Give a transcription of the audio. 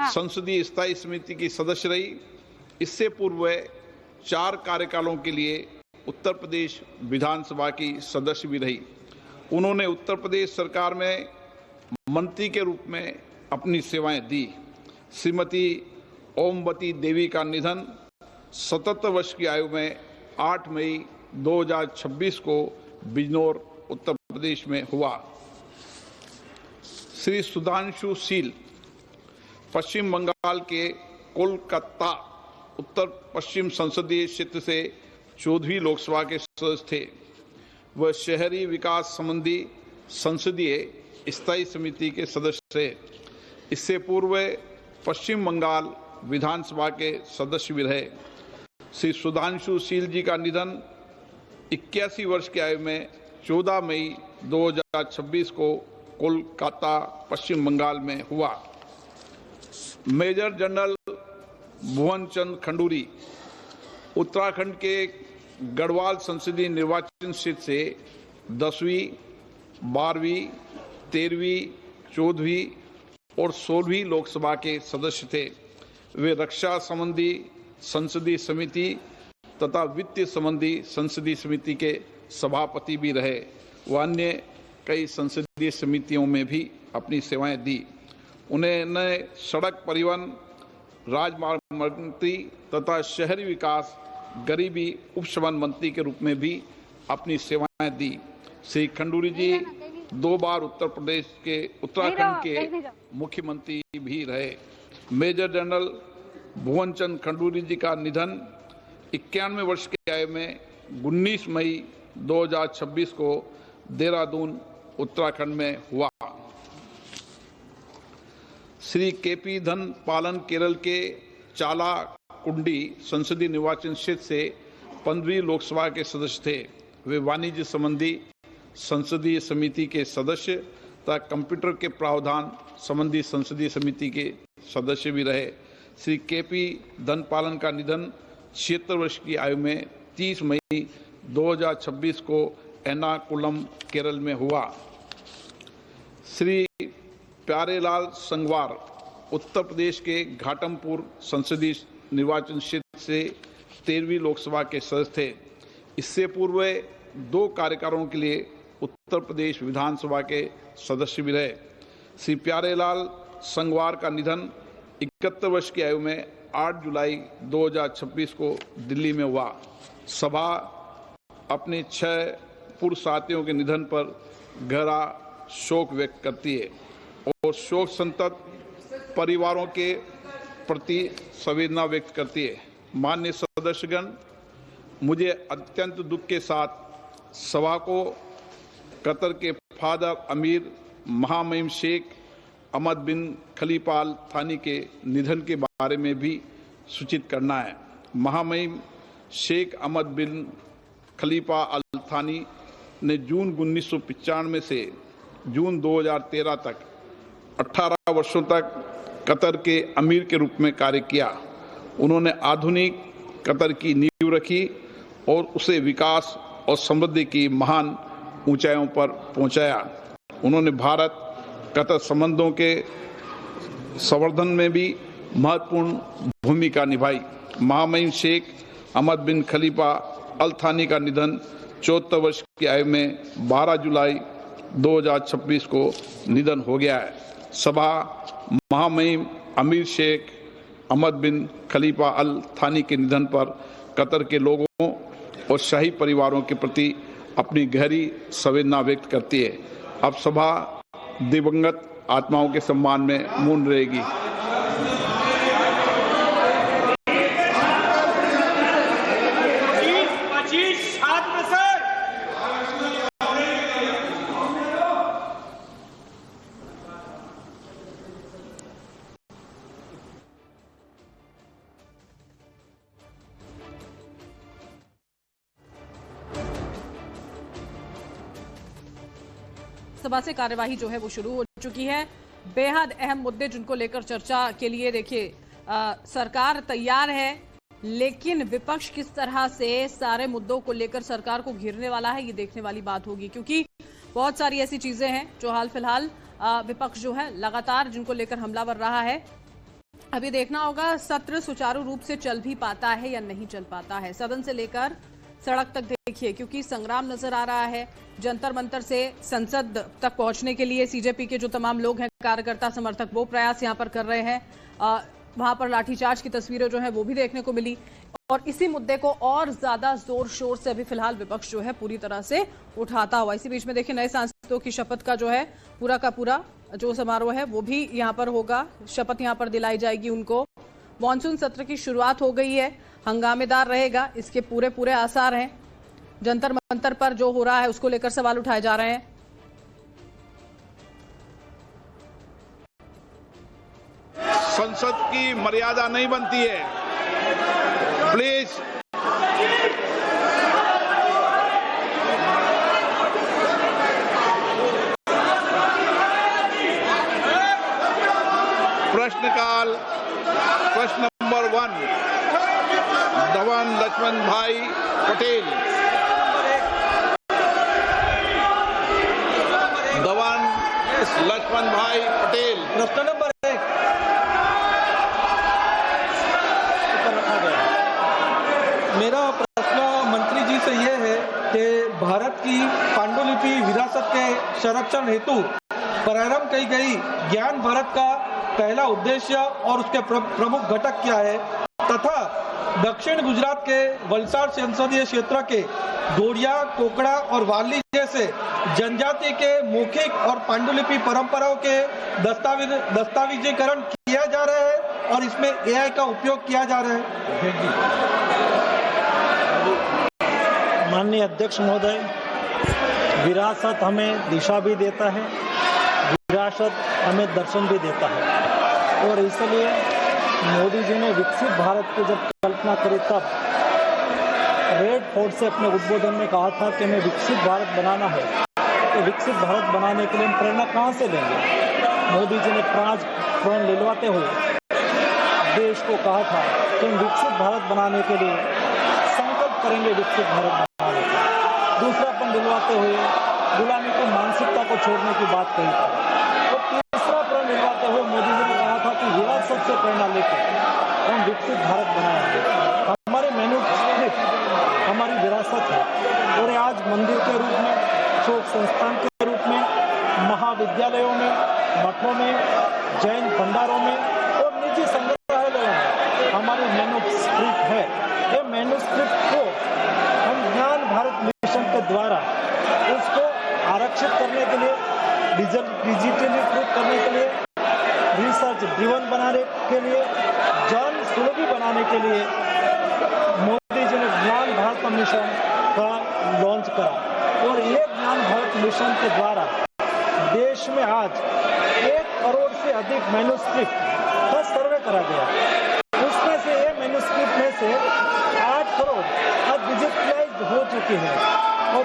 संसदीय स्थायी समिति की सदस्य रही। इससे पूर्व 4 कार्यकालों के लिए उत्तर प्रदेश विधानसभा की सदस्य भी रही। उन्होंने उत्तर प्रदेश सरकार में मंत्री के रूप में अपनी सेवाएं दी। श्रीमती ओमवती देवी का निधन 77 वर्ष की आयु में 8 मई 2026 को बिजनौर उत्तर प्रदेश में हुआ। श्री सुधांशु शील पश्चिम बंगाल के कोलकाता उत्तर पश्चिम संसदीय क्षेत्र से 14वीं लोकसभा के सदस्य थे। वह शहरी विकास संबंधी संसदीय स्थायी समिति के सदस्य थे। इससे पूर्व पश्चिम बंगाल विधानसभा के सदस्य भी रहे। श्री सुधांशु शील जी का निधन 81 वर्ष की आयु में 14 मई 2026 को कोलकाता पश्चिम बंगाल में हुआ। मेजर जनरल भुवन चंद खंडूरी उत्तराखंड के गढ़वाल संसदीय निर्वाचन क्षेत्र से 10वीं, 12वीं, 13वीं, 14वीं और 16वीं लोकसभा के सदस्य थे। वे रक्षा संबंधी संसदीय समिति तथा वित्त संबंधी संसदीय समिति के सभापति भी रहे। वह अन्य कई संसदीय समितियों में भी अपनी सेवाएं दी। उन्होंने सड़क परिवहन, राजमार्ग मंत्री तथा शहरी विकास, गरीबी उपशमन मंत्री के रूप में भी अपनी सेवाएं दी। श्री खंडूरी जी 2 बार उत्तर प्रदेश के उत्तराखंड के मुख्यमंत्री भी रहे। मेजर जनरल भुवन चंद खंडूरी जी का निधन 91 वर्ष की आयु में 19 मई 2026 को देहरादून उत्तराखंड में हुआ। श्री केपी धन पालन केरल के चाला कुंडी संसदीय निर्वाचन क्षेत्र से 15वीं लोकसभा के सदस्य थे। वे वाणिज्य संबंधी संसदीय समिति के सदस्य तथा कंप्यूटर के प्रावधान संबंधी संसदीय समिति के सदस्य भी रहे। श्री केपी धन पालन का निधन 76 वर्ष की आयु में 30 मई 2026 को एर्नाकुलम केरल में हुआ। श्री प्यारेलाल संगवार उत्तर प्रदेश के घाटमपुर संसदीय निर्वाचन क्षेत्र से 13वीं लोकसभा के सदस्य थे। इससे पूर्व 2 कार्यकालों के लिए उत्तर प्रदेश विधानसभा के सदस्य भी रहे। श्री प्यारेलाल संगवार का निधन 71 वर्ष की आयु में 8 जुलाई 2026 को दिल्ली में हुआ। सभा अपने 6 पूर्व साथियों के निधन पर गहरा शोक व्यक्त करती है और शोक संतप्त परिवारों के प्रति संवेदना व्यक्त करती है। माननीय सदस्यगण, मुझे अत्यंत दुख के साथ सभा को कतर के फादर अमीर महामहिम शेख अहमद बिन खलीफा अल थानी के निधन के बारे में भी सूचित करना है। महामहिम शेख अहमद बिन खलीफा अल थानी ने जून 1995 से जून 2013 तक 18 वर्षों तक कतर के अमीर के रूप में कार्य किया। उन्होंने आधुनिक कतर की नींव रखी और उसे विकास और समृद्धि की महान ऊंचाइयों पर पहुंचाया। उन्होंने भारत कतर संबंधों के संवर्धन में भी महत्वपूर्ण भूमिका निभाई। महामहिम शेख अहमद बिन खलीफा अल थानी का निधन 74 वर्ष की आयु में 12 जुलाई 2026 को निधन हो गया है। सभा महामहिम अमीर शेख अहमद बिन खलीफा अल थानी के निधन पर कतर के लोगों और शाही परिवारों के प्रति अपनी गहरी संवेदना व्यक्त करती है। अब सभा दिवंगत आत्माओं के सम्मान में मौन रहेगी। सभा से कार्यवाही जो है वो शुरू हो चुकी है। बेहद अहम मुद्दे जिनको लेकर चर्चा के लिए देखिए सरकार तैयार है, लेकिन विपक्ष किस तरह से सारे मुद्दों को लेकर सरकार को घेरने वाला है ये देखने वाली बात होगी, क्योंकि बहुत सारी ऐसी चीजें हैं जो हाल फिलहाल विपक्ष जो है लगातार जिनको लेकर हमलावर रहा है। अभी देखना होगा सत्र सुचारू रूप से चल भी पाता है या नहीं चल पाता है। सदन से लेकर सड़क तक देखिए, क्योंकि संग्राम नजर आ रहा है। जंतर मंतर से संसद तक पहुंचने के लिए सीजेपी के जो तमाम लोग हैं, कार्यकर्ता समर्थक, वो प्रयास यहां पर कर रहे हैं। वहां पर लाठीचार्ज की तस्वीरें जो है वो भी देखने को मिली और इसी मुद्दे को और ज्यादा जोर शोर से अभी फिलहाल विपक्ष जो है पूरी तरह से उठाता हुआ। इसी बीच में देखिए, नए सांसदों की शपथ का जो है पूरा का पूरा जो समारोह है वो भी यहाँ पर होगा। शपथ यहाँ पर दिलाई जाएगी उनको। मॉनसून सत्र की शुरुआत हो गई है, हंगामेदार रहेगा, इसके पूरे पूरे आसार हैं। जंतर मंतर पर जो हो रहा है उसको लेकर सवाल उठाए जा रहे हैं। संसद की मर्यादा नहीं बनती है, प्लीज। प्रश्नकाल, प्रश्न नंबर 1, धवन लक्ष्मण भाई पटेल। धवन लक्ष्मण भाई पटेल, प्रश्न नंबर 1 मेरा प्रश्न मंत्री जी से यह है कि भारत की पांडुलिपि विरासत के संरक्षण हेतु प्रारंभ की गई ज्ञान भारत का पहला उद्देश्य और उसके प्रमुख घटक क्या है, तथा दक्षिण गुजरात के वलसाड संसदीय क्षेत्र के गोड़िया, कोकड़ा और वाली जैसे जनजाति के मौखिक और पांडुलिपि परंपराओं के दस्तावेजीकरण किया जा रहा है और इसमें AI का उपयोग किया जा रहा है। माननीय अध्यक्ष महोदय, विरासत हमें दिशा भी देता है, विरासत हमें दर्शन भी देता है और इसलिए मोदी जी ने विकसित भारत की जब कल्पना करी तब रेड फोर्ट से अपने उद्बोधन में कहा था कि हमें विकसित भारत बनाना है। तो विकसित भारत बनाने के लिए हम प्रेरणा कहाँ से लेंगे? मोदी जी ने प्राण दिलवाते हुए देश को कहा था कि हम विकसित भारत बनाने के लिए संकल्प करेंगे, विकसित भारत बनाने का। दूसरापन दिलवाते हुए गुलामी की मानसिकता को छोड़ने की बात कही थी और तीसरा प्रण दिलवाते हुए मोदी जी ने कहा था कि विरासत से प्रेरणा लेकर हम विकसित भारत बनाएंगे। हमारे मैन्युस्क्रिप्ट हमारी विरासत है और आज मंदिर के रूप में, शोक संस्थान के रूप में, महाविद्यालयों में, मठों में, जैन भंडारों में और निजी संग्रहालयों में हमारी मैन्युस्क्रिप्ट है। ये मैन्युस्क्रिप्ट को हम ज्ञान भारत मिशन के द्वारा उसको आरक्षित करने के लिए, डिजिटलीकृत करने के लिए, रिसर्च ड्रिवन बनाने के लिए, जन सुलभी बनाने के लिए मोदी जी ने ज्ञान भारत मिशन का लॉन्च करा और ये ज्ञान भारत मिशन के द्वारा देश में आज 1 करोड़ से अधिक मैन्युस्क्रिप्ट का सर्वे करा गया। उसमें से ये मैन्युस्क्रिप्ट में से 8 करोड़ अब डिजिटलाइज हो चुकी है और